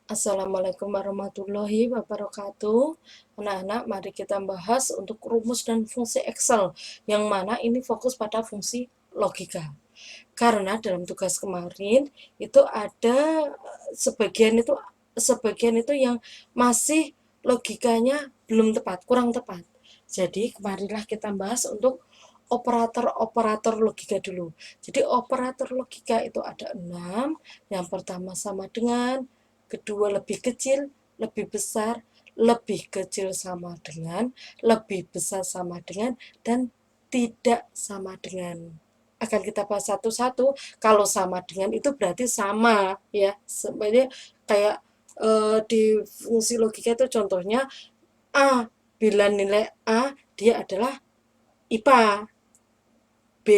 Assalamualaikum warahmatullahi wabarakatuh. Anak-anak, mari kita bahas untuk rumus dan fungsi Excel, yang mana ini fokus pada fungsi logika. Karena dalam tugas kemarin itu ada sebagian itu yang masih logikanya belum tepat, kurang tepat. Jadi kemarinlah kita bahas untuk operator-operator logika dulu. Jadi operator logika itu ada 6. Yang pertama sama dengan, kedua lebih kecil, lebih besar, lebih kecil sama dengan, lebih besar sama dengan, dan tidak sama dengan. Akan kita bahas satu-satu. Kalau sama dengan itu berarti sama ya. Sebenarnya kayak di fungsi logika itu contohnya A, bila nilai A dia adalah IPA, B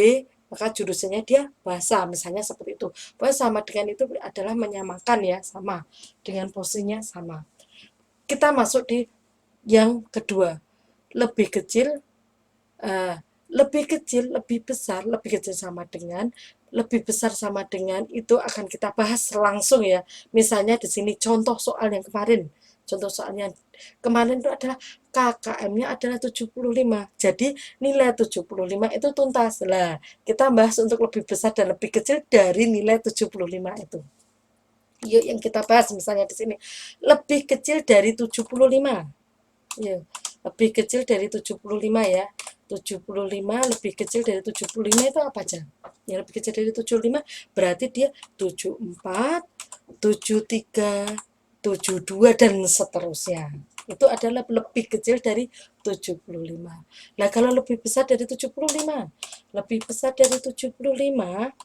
maka jurusannya dia bahasa, misalnya seperti itu. Pokoknya sama dengan itu adalah menyamakan ya, sama dengan posisinya sama. Kita masuk di yang kedua, lebih kecil, eh, lebih besar, lebih kecil sama dengan, lebih besar sama dengan itu akan kita bahas langsung ya. Misalnya di sini contoh soal yang kemarin. Contoh soalnya kemarin itu adalah KKM-nya adalah 75. Jadi nilai 75 itu tuntas. Lah, kita bahas untuk lebih besar dan lebih kecil dari nilai 75 itu. Yuk yang kita bahas misalnya di sini. Lebih kecil dari 75. Ya, lebih kecil dari 75 ya. 75 lebih kecil dari 75 itu apa aja? Yang lebih kecil dari 75 berarti dia 74, 73, 72 dan seterusnya. Itu adalah lebih kecil dari 75. Nah, kalau lebih besar dari 75, lebih besar dari 75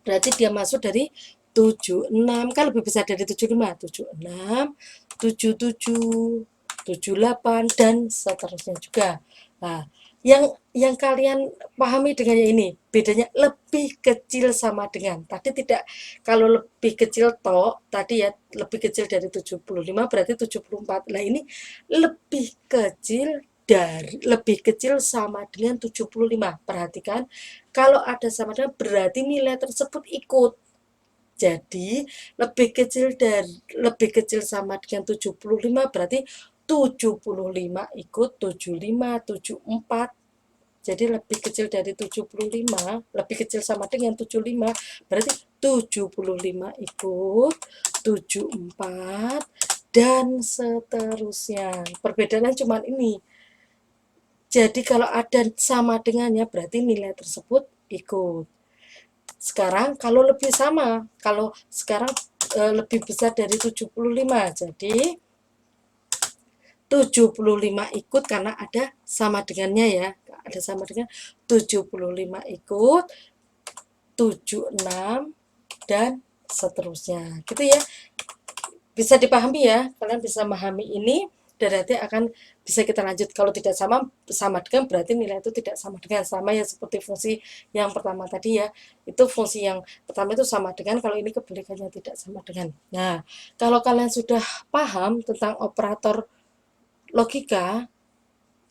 berarti dia masuk dari 76, kan lebih besar dari 75, 76, 77, 78 dan seterusnya juga. Nah, yang kalian pahami dengan ini, bedanya lebih kecil sama dengan. Tadi tidak, kalau lebih kecil toh, tadi ya lebih kecil dari 75 berarti 74. Nah, ini lebih kecil lebih kecil sama dengan 75. Perhatikan, kalau ada sama dengan berarti nilai tersebut ikut. Jadi lebih kecil sama dengan 75 berarti 75 ikut 75, 74. Jadi lebih kecil dari 75, lebih kecil sama dengan 75 berarti 75 ikut 74 dan seterusnya. Perbedaannya cuma ini. Jadi kalau ada sama dengannya berarti nilai tersebut ikut. Sekarang kalau lebih sama, kalau sekarang lebih besar dari 75, jadi 75 ikut karena ada sama dengannya ya. Ada sama dengan 75 ikut 76 dan seterusnya. Gitu ya. Bisa dipahami ya, kalian bisa memahami ini dan nanti akan bisa kita lanjut. Kalau tidak sama dengan berarti nilai itu tidak sama dengan, sama ya seperti fungsi yang pertama tadi ya. Itu fungsi yang pertama itu sama dengan, kalau ini kebalikannya tidak sama dengan. Nah, kalau kalian sudah paham tentang operator logika,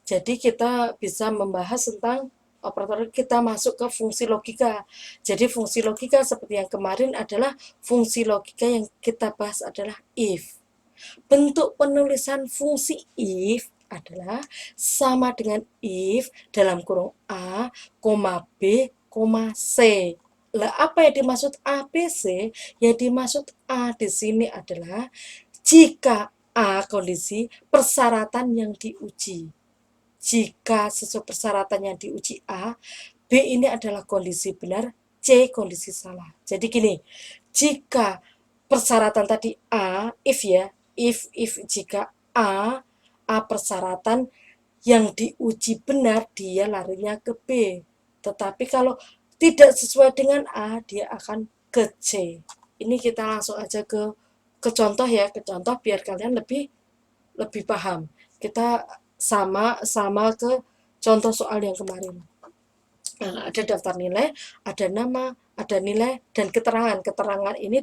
jadi kita bisa membahas tentang operator, kita masuk ke fungsi logika. Jadi fungsi logika seperti yang kemarin adalah fungsi logika yang kita bahas adalah if. Bentuk penulisan fungsi if adalah sama dengan if dalam kurung A, B, C. Lah, apa yang dimaksud A, B, C? Yang dimaksud A di sini adalah jika A kondisi persyaratan yang diuji. Jika sesuai persyaratan yang diuji A, B ini adalah kondisi benar, C kondisi salah. Jadi gini, jika persyaratan tadi A, if ya, if jika A persyaratan yang diuji benar, dia larinya ke B. Tetapi kalau tidak sesuai dengan A, dia akan ke C. Ini kita langsung aja ke contoh ya, ke contoh biar kalian lebih lebih paham. Kita sama ke contoh soal yang kemarin. Nah, ada daftar nilai, ada nama, ada nilai, dan keterangan. Keterangan ini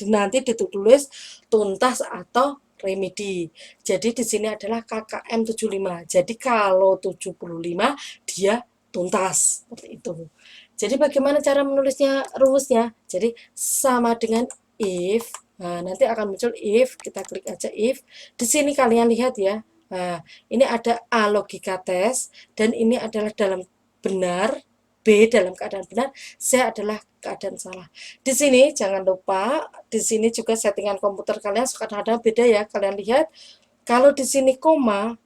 nanti ditulis tuntas atau remedi. Jadi di sini adalah KKM 75. Jadi kalau 75 dia tuntas seperti itu. Jadi bagaimana cara menulisnya rumusnya? Jadi sama dengan if Nah, nanti akan muncul if, kita klik aja if. Di sini kalian lihat ya. Nah, ini ada A logika tes dan ini adalah dalam benar, B dalam keadaan benar, C adalah keadaan salah. Di sini jangan lupa, di sini juga settingan komputer kalian kadang-kadang beda ya. Kalian lihat kalau di sini koma,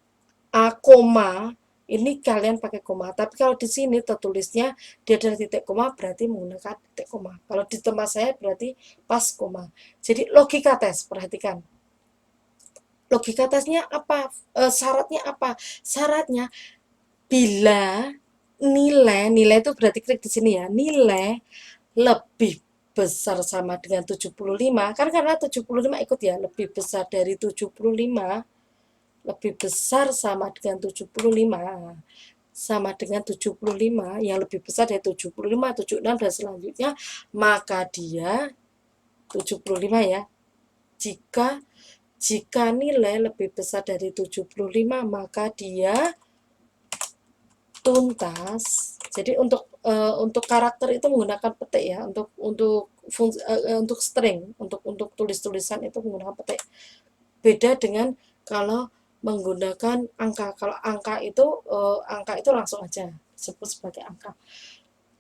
A koma, ini kalian pakai koma. Tapi kalau di sini tertulisnya dia adalah titik koma, berarti menggunakan titik koma. Kalau di tempat saya berarti pas koma. Jadi logika tes, perhatikan. Logika tesnya apa? Syaratnya apa? Syaratnya bila nilai itu berarti klik di sini ya, nilai lebih besar sama dengan 75, kan karena 75 ikut ya, lebih besar dari 75, lebih besar sama dengan 75, sama dengan 75, yang lebih besar dari 75, 76 dan selanjutnya, maka dia 75 ya. Jika nilai lebih besar dari 75, maka dia tuntas. Jadi untuk karakter itu menggunakan petik ya, untuk string, untuk tulis-tulisan itu menggunakan petik. Beda dengan kalau menggunakan angka. Kalau angka itu langsung aja disebut sebagai angka.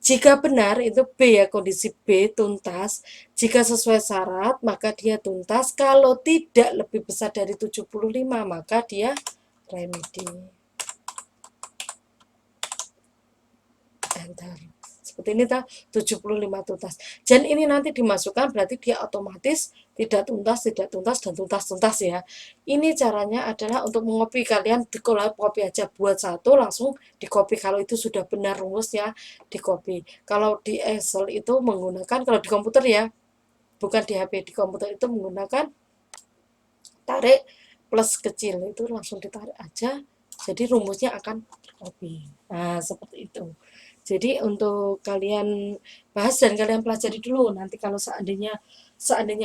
Jika benar itu B ya, kondisi B tuntas. Jika sesuai syarat maka dia tuntas. Kalau tidak lebih besar dari 75 maka dia remedi. Enter. Seperti ini 75 tuntas. Dan ini nanti dimasukkan berarti dia otomatis tidak tuntas, tidak tuntas, dan tuntas-tuntas ya. Ini caranya adalah untuk mengopi, kalian di copy aja, buat satu langsung di copy. Kalau itu sudah benar rumusnya di copy. Kalau di Excel itu menggunakan, kalau di komputer ya, bukan di HP, di komputer itu menggunakan tarik plus kecil, itu langsung ditarik aja. Jadi rumusnya akan copy. Nah, seperti itu. Jadi untuk kalian bahas dan kalian pelajari dulu. Nanti kalau seandainya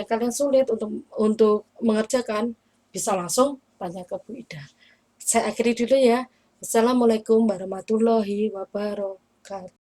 kalian sulit untuk mengerjakan, bisa langsung tanya ke Bu Ida. Saya akhiri dulu ya. Assalamualaikum warahmatullahi wabarakatuh.